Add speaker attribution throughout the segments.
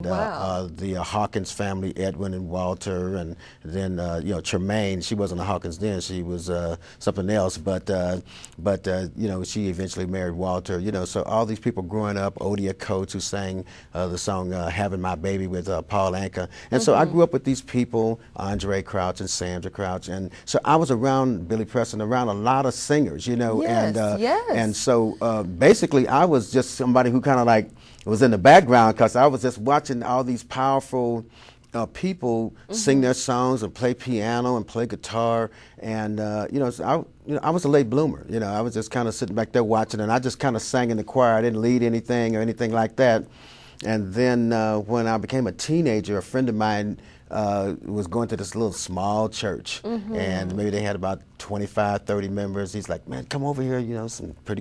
Speaker 1: The Hawkins family, Edwin and Walter, and then you know, Tremaine. She wasn't a Hawkins then; she was something else. But you know, she eventually married Walter. You know, so all these people growing up. Odia Coates, who sang the song "Having My Baby" with Paul Anka, and so I grew up with these people, Andre Crouch and Sandra Crouch, and so I was around Billy Preston, around a lot of singers. You know, and so basically I was just somebody who kind of like was in the background because I was just watching all these powerful people sing their songs and play piano and play guitar, and you know, so I was a late bloomer. You know, I was just kind of sitting back there watching, and I just kind of sang in the choir. I didn't lead anything or anything like that. And then when I became a teenager, a friend of mine was going to this little small church, and maybe they had about 25, 30 members. He's like, man, come over here, you know,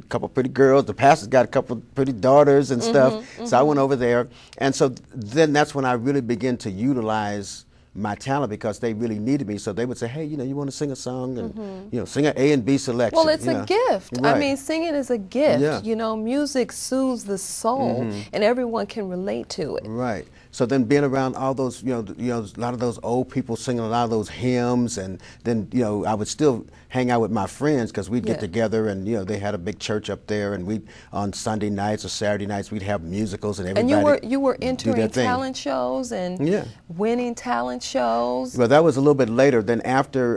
Speaker 1: couple pretty girls. The pastor's got a couple pretty daughters and stuff. So I went over there, and so then that's when I really began to utilize my talent because they really needed me. So they would say, hey, you know, you want to sing a song and, you know, sing an A and B selection.
Speaker 2: Well, it's
Speaker 1: a
Speaker 2: gift.
Speaker 1: Right.
Speaker 2: I mean, singing is a gift.
Speaker 1: Yeah.
Speaker 2: You know, music soothes the soul and everyone can relate to it.
Speaker 1: Right. So then being around all those, you know, a lot of those old people singing a lot of those hymns, and then, you know, I would still hang out with my friends because we'd get together, and, you know, they had a big church up there, and we on Sunday nights or Saturday nights we'd have musicals, and everybody.
Speaker 2: And you were entering talent shows and winning talent shows.
Speaker 1: Well, that was a little bit later. Then after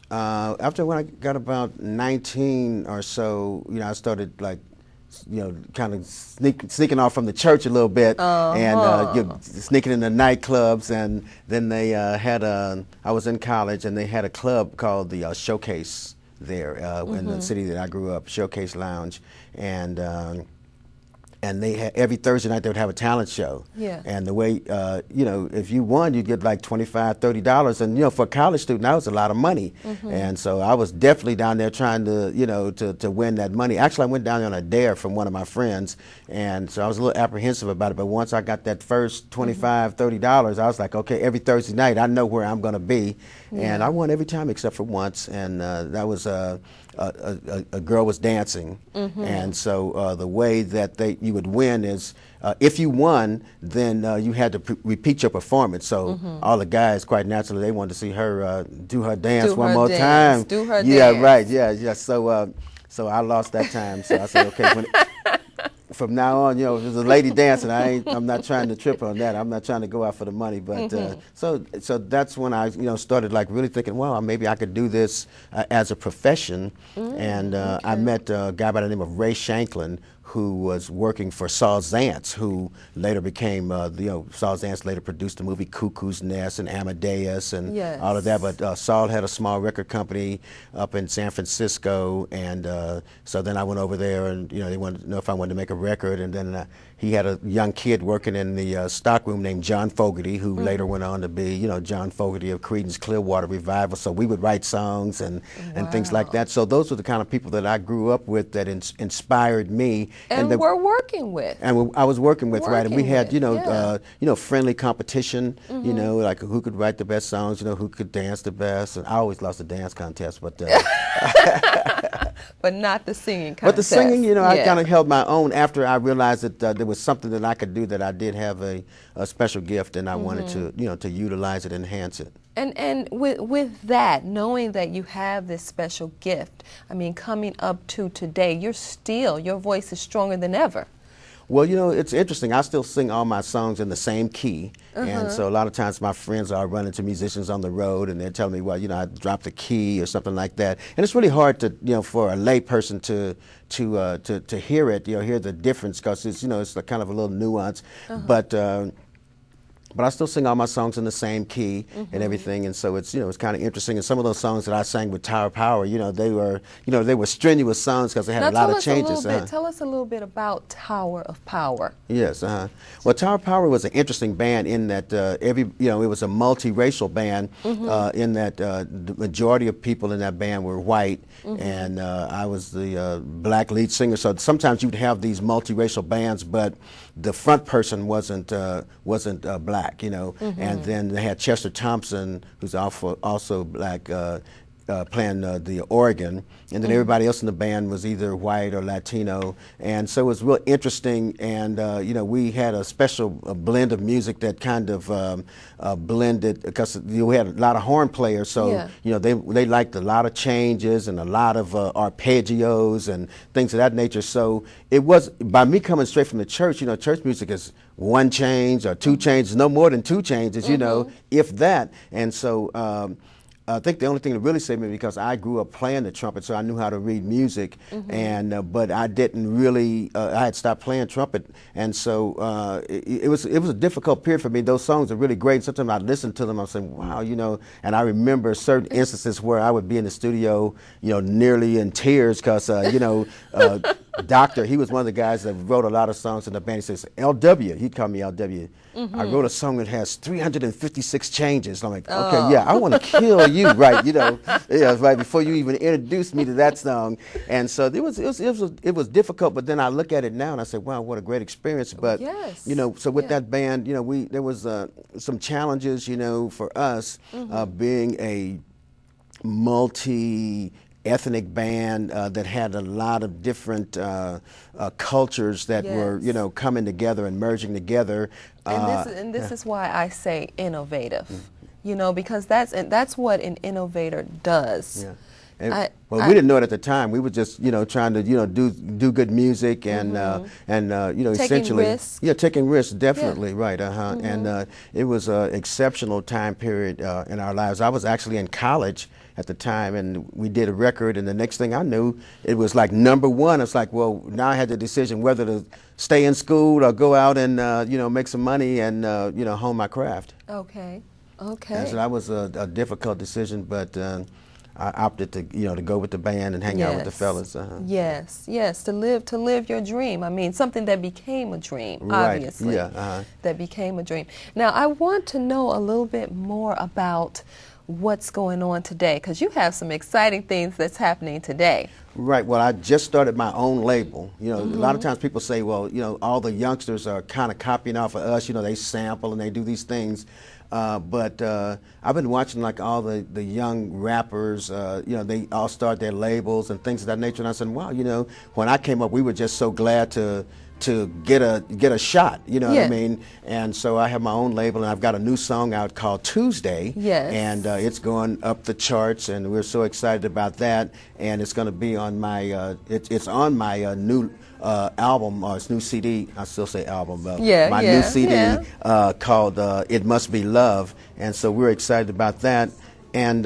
Speaker 1: when I got about 19 or so, you know, I started like, you know, kind of sneaking off from the church a little bit, and sneaking in the nightclubs, and then they had I was in college, and they had a club called the Showcase there in the city that I grew up, Showcase Lounge, and they had every Thursday night they would have a talent show. Yeah. And the way, you know, if you won, you'd get like $25, $30, and you know, for a college student, that was a lot of money. And so I was definitely down there trying to, you know, to win that money. Actually, I went down there on a dare from one of my friends, and so I was a little apprehensive about it. But once I got that first $25, $30, I was like, okay, every Thursday night, I know where I'm going to be. And I won every time except for once, and that was a girl was dancing, and so the way that you would win is if you won, then you had to repeat your performance. So all the guys, quite naturally, they wanted to see her do her dance one more time.
Speaker 2: Do her
Speaker 1: yeah,
Speaker 2: dance.
Speaker 1: right. Yeah. So I lost that time. So I said, okay. From now on, you know, if there's a lady dancing, I'm not trying to trip on that. I'm not trying to go out for the money. But so that's when I, you know, started like really thinking, well, maybe I could do this as a profession. And I met a guy by the name of Ray Shanklin, who was working for Saul Zaentz, who later became, you know, Saul Zaentz later produced the movie Cuckoo's Nest and Amadeus and all of that. But Saul had a small record company up in San Francisco, and so then I went over there, and you know, they wanted to know if I wanted to make a record, and then he had a young kid working in the stockroom named John Fogerty, who later went on to be, you know, John Fogerty of Creedence Clearwater Revival. So we would write songs and things like that. So those were the kind of people that I grew up with that inspired me.
Speaker 2: And we're working with.
Speaker 1: And I was working with, right? And we had, you know, friendly competition. You know, like who could write the best songs. You know, who could dance the best. And I always lost the dance contest, but.
Speaker 2: But not the singing contest.
Speaker 1: But the singing, you know, I kind of held my own after I realized that there was something that I could do, that I did have a special gift, and I wanted to, you know, to utilize it, enhance it.
Speaker 2: And with that, knowing that you have this special gift, I mean, coming up to today, your voice is stronger than ever.
Speaker 1: Well, you know, it's interesting. I still sing all my songs in the same key. And so a lot of times my friends are running to musicians on the road, and they're telling me, well, you know, I dropped a key or something like that. And it's really hard to, you know, for a lay person to hear it, you know, hear the difference, because it's, you know, it's kind of a little nuance. But I still sing all my songs in the same key and everything, and so it's, you know, it's kind of interesting. And some of those songs that I sang with Tower Power, you know, they were strenuous songs because they had a lot of changes.
Speaker 2: Tell us a little bit about Tower of Power.
Speaker 1: Yes. Well, Tower Power was an interesting band in that it was a multiracial band in that the majority of people in that band were white, and I was the black lead singer. So sometimes you'd have these multiracial bands, but the front person wasn't black, you know. And then they had Chester Thompson, who's also black, playing the organ, and then everybody else in the band was either white or Latino, and so it was real interesting. And you know, we had a special blend of music that kind of blended, because we had a lot of horn players, so you know, they liked a lot of changes and a lot of arpeggios and things of that nature. So it was, by me coming straight from the church, you know, church music is one change or two changes, no more than two changes, you know, if that. And so I think the only thing that really saved me, because I grew up playing the trumpet, so I knew how to read music, and but I didn't really. I had stopped playing trumpet, and so it was a difficult period for me. Those songs are really great. Sometimes I listen to them, I'm saying, wow, you know. And I remember certain instances where I would be in the studio, you know, nearly in tears, because you know. Doctor, he was one of the guys that wrote a lot of songs in the band. He says, LW, he'd call me LW. I wrote a song that has 356 changes. I'm like, okay, yeah, I want to kill you, right? You know, yeah, right before you even introduced me to that song. And so it was difficult, but then I look at it now and I say, wow, what a great experience. But you know, so with that band, you know, there was some challenges, you know, for us being a multi-ethnic band that had a lot of different cultures that were, you know, coming together and merging together.
Speaker 2: And this is why I say innovative, you know, because that's what an innovator does.
Speaker 1: Well, we didn't know it at the time. We were just, you know, trying to, you know, do good music and you know,
Speaker 2: taking
Speaker 1: essentially,
Speaker 2: risks.
Speaker 1: taking risks, definitely, right, and it was an exceptional time period in our lives. I was actually in college at the time, and we did a record, and the next thing I knew, it was like #1. It's like, well, now I had the decision whether to stay in school or go out and you know, make some money and you know, hone my craft.
Speaker 2: Okay.
Speaker 1: And so that was a difficult decision, but I opted to, you know, to go with the band and hang out with the fellas.
Speaker 2: Yes, to live your dream. I mean, something that became a dream, obviously. That became a dream. Now, I want to know a little bit more about what's going on today, because you have some exciting things that's happening today.
Speaker 1: Right. Well, I just started my own label. You know, a lot of times people say, well, you know, all the youngsters are kind of copying off of us. You know, they sample and they do these things. But I've been watching like all the young rappers, you know, they all start their labels and things of that nature. And I said, wow, you know, when I came up, we were just so glad to get a shot, you know what I mean? And so I have my own label, and I've got a new song out called Tuesday. And it's going up the charts, and we're so excited about that. And it's going to be on my, it's on my new album, or it's new CD. I still say album, but my new CD called It Must Be Love. And so we're excited about that. And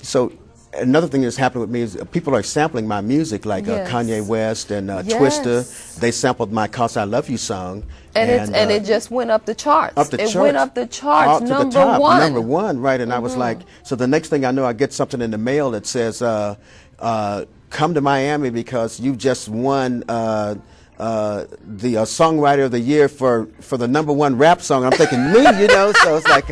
Speaker 1: so another thing that's happened with me is people are sampling my music, like Kanye West and Twista. They sampled my "Cause I Love You" song,
Speaker 2: and it just went up the charts.
Speaker 1: It
Speaker 2: went up the charts,
Speaker 1: #1. #1, right? And I was like, so the next thing I know, I get something in the mail that says, "Come to Miami because you just won." The Songwriter of the Year for the #1 rap song. I'm thinking, me, you know, so it's like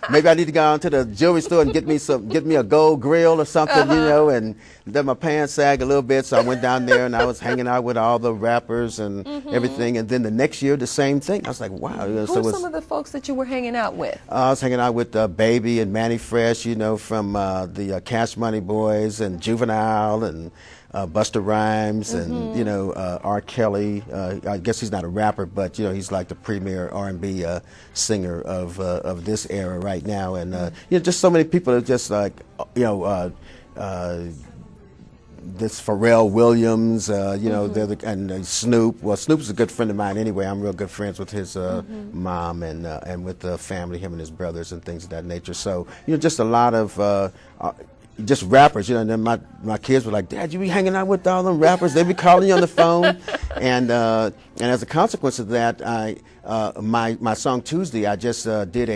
Speaker 1: maybe I need to go out to the jewelry store and get me a gold grill or something, you know, and let my pants sag a little bit. So I went down there and I was hanging out with all the rappers and everything. And then the next year, the same thing. I was like, wow. You know,
Speaker 2: Who are some of the folks that you were hanging out with?
Speaker 1: I was hanging out with Baby and Manny Fresh, you know, from the Cash Money Boys, and Juvenile, and Busta Rhymes, and you know, R. Kelly. I guess he's not a rapper, but you know, he's like the premier R&B singer of this era right now. And you know, just so many people are just like, you know, this Pharrell Williams, you know, and Snoop. Well, Snoop's a good friend of mine anyway. I'm real good friends with his mom and with the family, him and his brothers and things of that nature. So you know, just a lot of just rappers, you know. And then my kids were like, "Dad, you be hanging out with all them rappers? They be calling you on the phone." And as a consequence of that, my song Tuesday, I just did